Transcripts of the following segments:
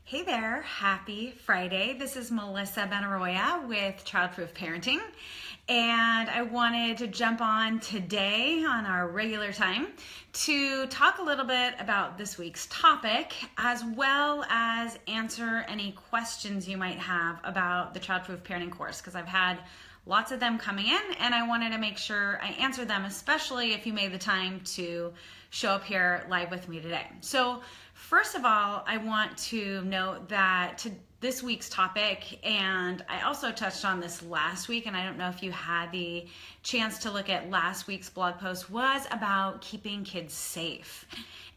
Hey there, happy Friday. This is Melissa Benaroya with Childproof Parenting, and I wanted to jump on today on our regular time to talk a little bit about this week's topic, as well as answer any questions you might have about the Childproof Parenting course, because I've had lots of them coming in and I wanted to make sure I answered them, especially if you made the time to show up here live with me today. So first of all, I want to note that this week's topic, and I also touched on this last week, and I don't know if you had the chance to look at last week's blog post, was about keeping kids safe.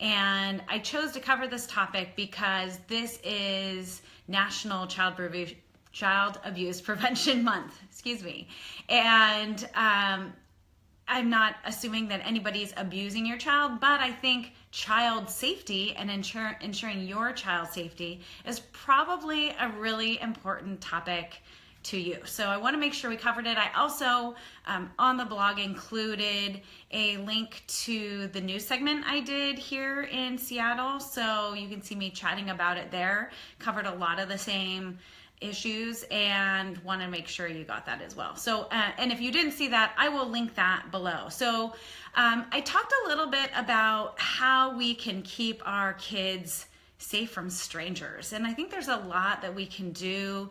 And I chose to cover this topic because this is National Child Abuse Prevention Month, and I'm not assuming that anybody's abusing your child, but I think child safety and ensuring your child's safety is probably a really important topic to you. So I want to make sure we covered it. I also, on the blog, included a link to the news segment I did here in Seattle, so you can see me chatting about it there. Covered a lot of the same issues and want to make sure you got that as well. So, and if you didn't see that, I will link that below. So I talked a little bit about how we can keep our kids safe from strangers. And I think there's a lot that we can do,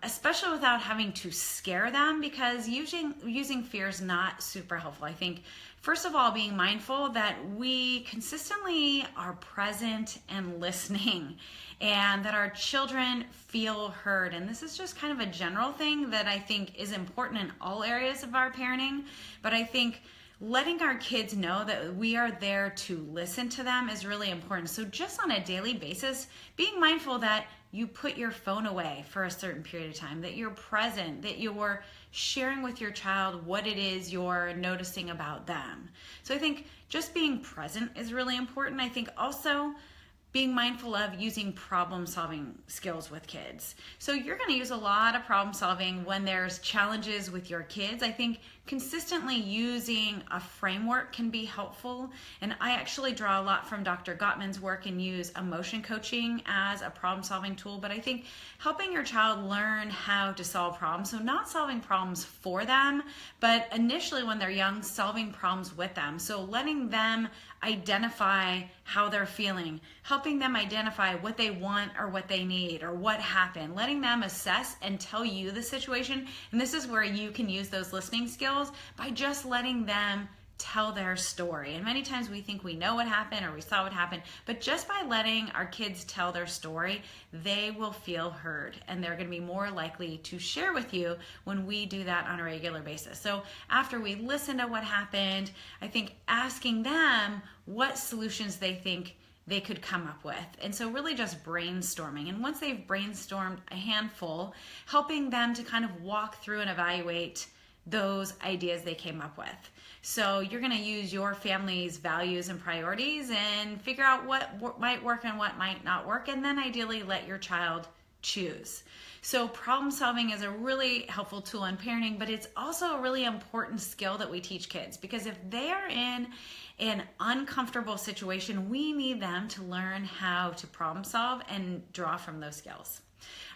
especially without having to scare them, because using fear is not super helpful. I think, first of all, being mindful that we consistently are present and listening, and that our children feel heard. And this is just kind of a general thing that I think is important in all areas of our parenting. But I think letting our kids know that we are there to listen to them is really important. So just on a daily basis, being mindful that you put your phone away for a certain period of time, that you're present, that you're sharing with your child what it is you're noticing about them. So I think just being present is really important. I think also being mindful of using problem-solving skills with kids. So you're going to use a lot of problem-solving when there's challenges with your kids. I think consistently using a framework can be helpful. And I actually draw a lot from Dr. Gottman's work and use emotion coaching as a problem-solving tool. But I think helping your child learn how to solve problems, so not solving problems for them, but initially when they're young, solving problems with them. So letting them identify how they're feeling, helping them identify what they want or what they need or what happened, letting them assess and tell you the situation. And this is where you can use those listening skills by just letting them tell their story. And many times we think we know what happened or we saw what happened, but just by letting our kids tell their story, they will feel heard, and they're going to be more likely to share with you when we do that on a regular basis. So after we listen to what happened, I think asking them what solutions they think they could come up with. And so really just brainstorming. And once they've brainstormed a handful, helping them to kind of walk through and evaluate those ideas they came up with. So you're going to use your family's values and priorities and figure out what might work and what might not work, and then ideally let your child choose. So problem solving is a really helpful tool in parenting, but it's also a really important skill that we teach kids, because if they are in an uncomfortable situation, we need them to learn how to problem solve and draw from those skills.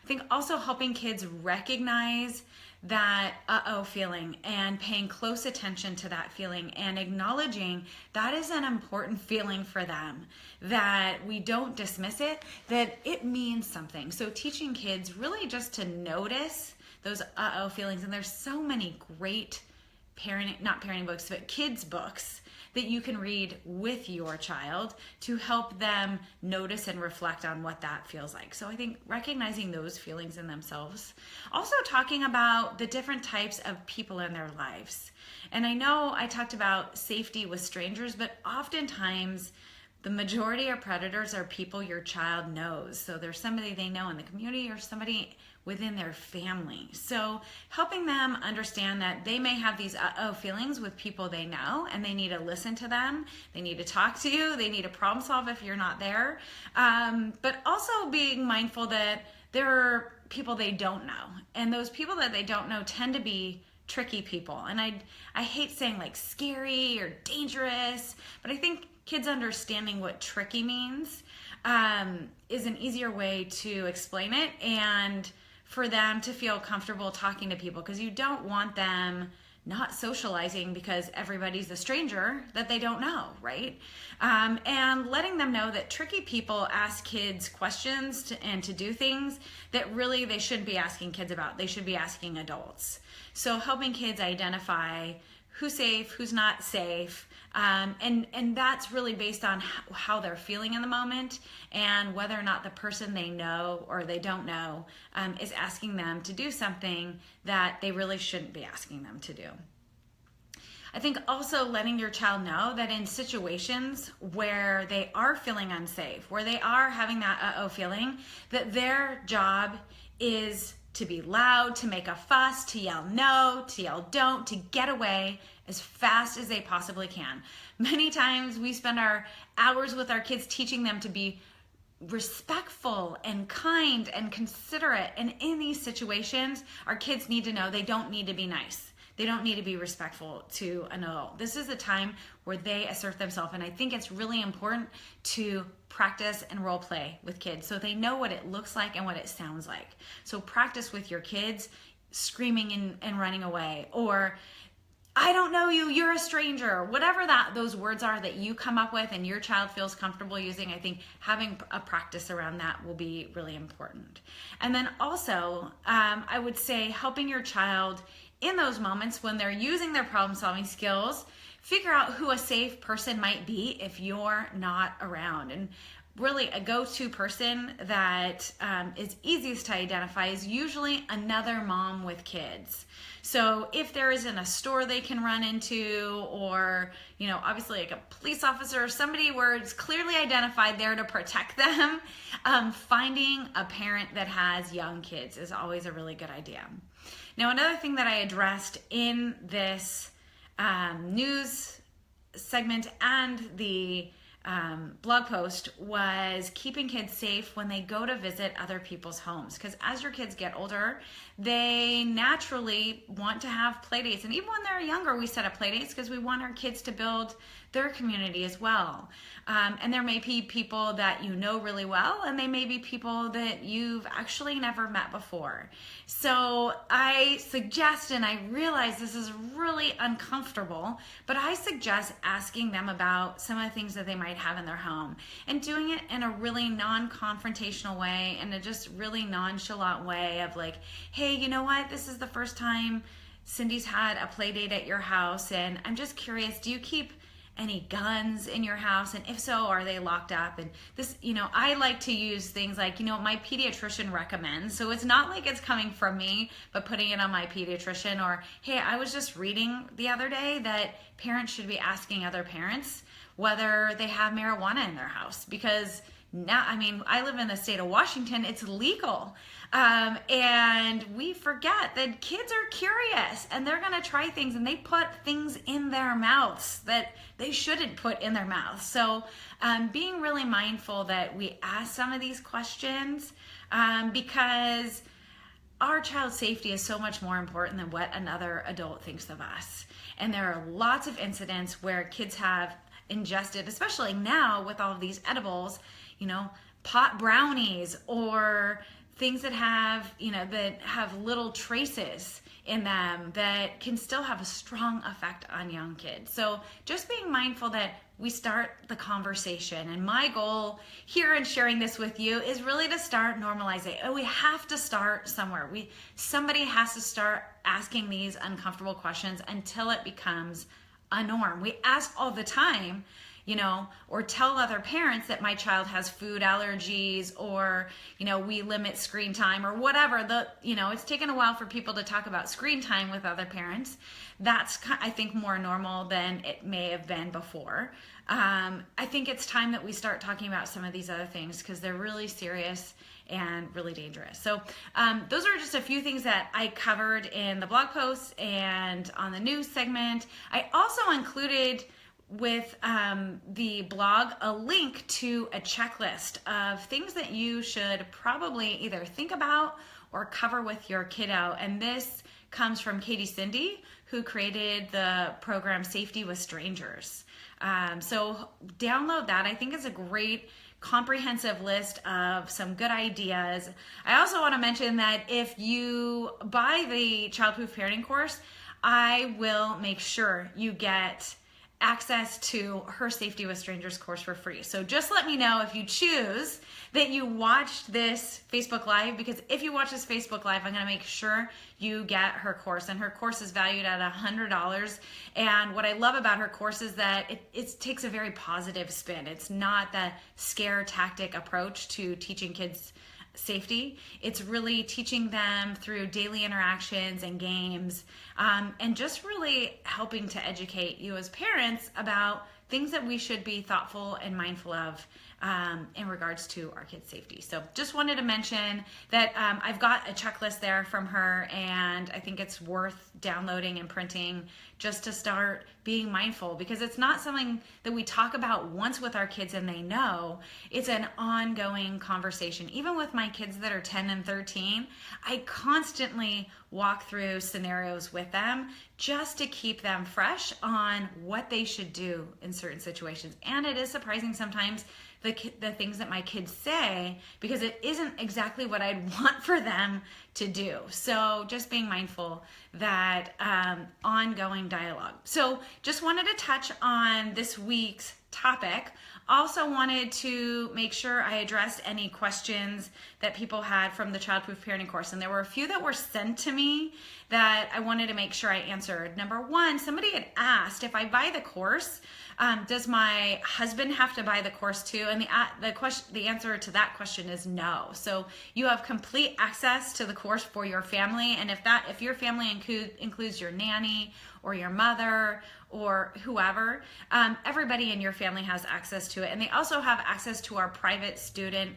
I think also helping kids recognize that feeling and paying close attention to that feeling and acknowledging that is an important feeling for them, that we don't dismiss it, that it means something. So teaching kids really just to notice those feelings. And there's so many great not parenting books, but kids books that you can read with your child to help them notice and reflect on what that feels like. So I think recognizing those feelings in themselves. Also talking about the different types of people in their lives. And I know I talked about safety with strangers, but oftentimes the majority of predators are people your child knows. So there's somebody they know in the community or somebody within their family. So helping them understand that they may have these feelings with people they know, and they need to listen to them. They need to talk to you. They need to problem solve if you're not there. But also being mindful that there are people they don't know. And those people that they don't know tend to be tricky people. And I hate saying like scary or dangerous, but I think kids understanding what tricky means is an easier way to explain it, and for them to feel comfortable talking to people, because you don't want them not socializing because everybody's a stranger that they don't know, right? And letting them know that tricky people ask kids questions and to do things that really they shouldn't be asking kids about. They should be asking adults. So helping kids identify who's safe, who's not safe, and that's really based on how they're feeling in the moment and whether or not the person they know or they don't know is asking them to do something that they really shouldn't be asking them to do. I think also letting your child know that in situations where they are feeling unsafe, where they are having that uh-oh feeling, that their job is to be loud, to make a fuss, to yell no, to yell don't, to get away as fast as they possibly can. Many times we spend our hours with our kids teaching them to be respectful and kind and considerate. And in these situations, our kids need to know they don't need to be nice. They don't need to be respectful to an adult. This is a time where they assert themselves. And I think it's really important to practice and role play with kids so they know what it looks like and what it sounds like. So practice with your kids screaming and running away, or I don't know you, you're a stranger, whatever those words are that you come up with and your child feels comfortable using. I think having a practice around that will be really important. And then also, I would say helping your child in those moments when they're using their problem-solving skills, figure out who a safe person might be if you're not around. And really a go-to person that is easiest to identify is usually another mom with kids. So if there isn't a store they can run into, or, you know, obviously like a police officer or somebody where it's clearly identified there to protect them, finding a parent that has young kids is always a really good idea. Now, another thing that I addressed in this news segment and the blog post was keeping kids safe when they go to visit other people's homes. Because as your kids get older, they naturally want to have play dates. And even when they're younger, we set up play dates because we want our kids to build their community as well. And there may be people that you know really well, and they may be people that you've actually never met before. So I suggest, and I realize this is really uncomfortable, but I suggest asking them about some of the things that they might have in their home and doing it in a really non-confrontational way and a just really nonchalant way of like, hey, you know what? This is the first time Cindy's had a play date at your house, and I'm just curious, do you keep any guns in your house? And if so, are they locked up? And this, you know, I like to use things like, you know, my pediatrician recommends. So it's not like it's coming from me, but putting it on my pediatrician. Or, hey, I was just reading the other day that parents should be asking other parents whether they have marijuana in their house, because now, I mean, I live in the state of Washington, it's legal. And we forget that kids are curious and they're going to try things, and they put things in their mouths that they shouldn't put in their mouths. So being really mindful that we ask some of these questions because our child's safety is so much more important than what another adult thinks of us. And there are lots of incidents where kids have ingested, especially now with all of these edibles, you know, pot brownies or things that have, you know, that have little traces in them that can still have a strong effect on young kids. So just being mindful that we start the conversation. And my goal here in sharing this with you is really to start normalizing. We have to start somewhere. Somebody has to start asking these uncomfortable questions until it becomes a norm. We ask all the time, you know, or tell other parents that my child has food allergies, or, you know, we limit screen time or whatever. You know, it's taken a while for people to talk about screen time with other parents. That's, I think, more normal than it may have been before. I think it's time that we start talking about some of these other things because they're really serious and really dangerous. So those are just a few things that I covered in the blog post and on the news segment. I also included with the blog a link to a checklist of things that you should probably either think about or cover with your kiddo. And this comes from Katie Cindy, who created the program Safety with Strangers. So download that. I think it's a great comprehensive list of some good ideas. I also want to mention that if you buy the Childproof Parenting course, I will make sure you get access to her Safety with Strangers course for free. So just let me know if you choose that you watched this Facebook Live, because if you watch this Facebook Live, I'm going to make sure you get her course. And her course is valued at $100. And what I love about her course is that it takes a very positive spin. It's not the scare tactic approach to teaching kids safety. It's really teaching them through daily interactions and games, and just really helping to educate you as parents about things that we should be thoughtful and mindful of in regards to our kids' safety. So just wanted to mention that I've got a checklist there from her, and I think it's worth downloading and printing just to start being mindful, because it's not something that we talk about once with our kids and they know. It's an ongoing conversation. Even with my kids that are 10 and 13, I constantly walk through scenarios with them just to keep them fresh on what they should do in certain situations. And it is surprising sometimes the things that my kids say, because it isn't exactly what I'd want for them to do. So just being mindful that ongoing dialogue. So just wanted to touch on this week's topic. Also wanted to make sure I addressed any questions that people had from the Childproof Parenting course. And there were a few that were sent to me that I wanted to make sure I answered. Number one, somebody had asked, if I buy the course, does my husband have to buy the course too? And the answer to that question is no. So you have complete access to the course for your family. And if your family includes your nanny or your mother or whoever, everybody in your family has access to it. And they also have access to our private student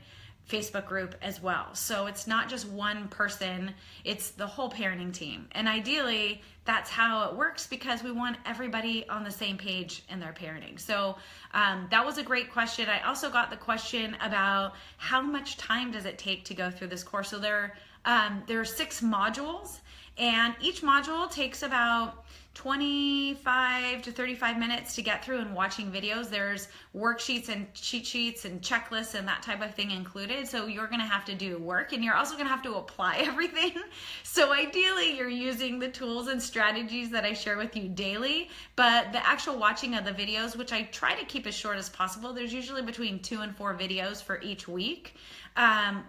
Facebook group as well. So it's not just one person, it's the whole parenting team. And ideally, that's how it works, because we want everybody on the same page in their parenting. So that was a great question. I also got the question about how much time does it take to go through this course. So there are 6 modules, and each module takes about 25 to 35 minutes to get through, and watching videos. There's worksheets and cheat sheets and checklists and that type of thing included. So you're going to have to do work, and you're also going to have to apply everything. So ideally, you're using the tools and strategies that I share with you daily, but the actual watching of the videos, which I try to keep as short as possible, there's usually between 2 and 4 videos for each week,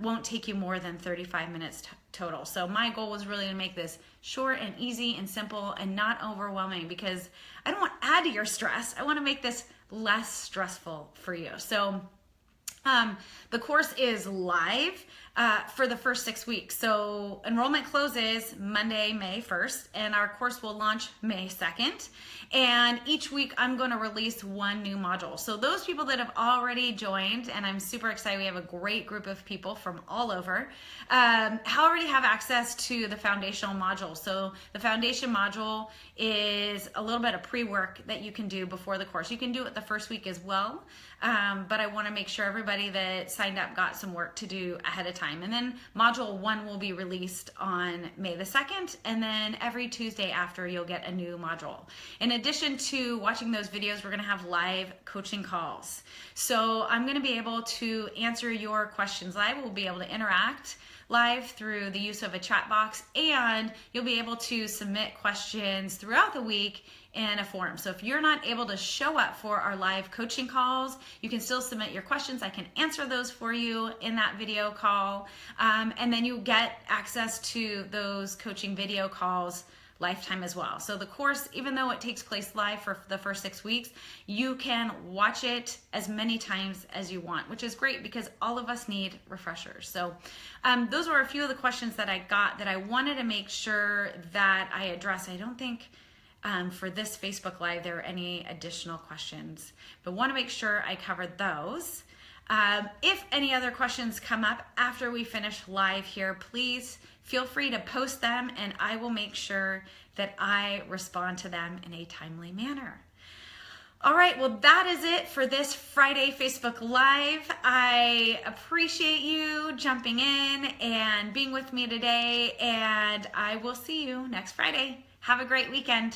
won't take you more than 35 minutes total. So my goal was really to make this short and easy and simple and not overwhelming, because I don't want to add to your stress. I want to make this less stressful for you. So the course is live for the first 6 weeks. So enrollment closes Monday, May 1st, and our course will launch May 2nd. And each week I'm going to release 1 new module. So those people that have already joined, and I'm super excited, we have a great group of people from all over, already have access to the foundational module. So the foundation module is a little bit of pre-work that you can do before the course. You can do it the first week as well, but I want to make sure everybody that signed up got some work to do ahead of time. And then module 1 will be released on May the 2nd, and then every Tuesday after you'll get a new module. In addition to watching those videos, we're going to have live coaching calls. So I'm going to be able to answer your questions live. We'll be able to interact live through the use of a chat box, and you'll be able to submit questions throughout the week in a form. So if you're not able to show up for our live coaching calls, you can still submit your questions. I can answer those for you in that video call. And then you get access to those coaching video calls lifetime as well. So the course, even though it takes place live for the first 6 weeks, you can watch it as many times as you want, which is great because all of us need refreshers. So those were a few of the questions that I got that I wanted to make sure that I address. I don't think for this Facebook Live there are any additional questions, but want to make sure I covered those. If any other questions come up after we finish live here, please feel free to post them, and I will make sure that I respond to them in a timely manner. All right, well, that is it for this Friday Facebook Live. I appreciate you jumping in and being with me today, and I will see you next Friday. Have a great weekend.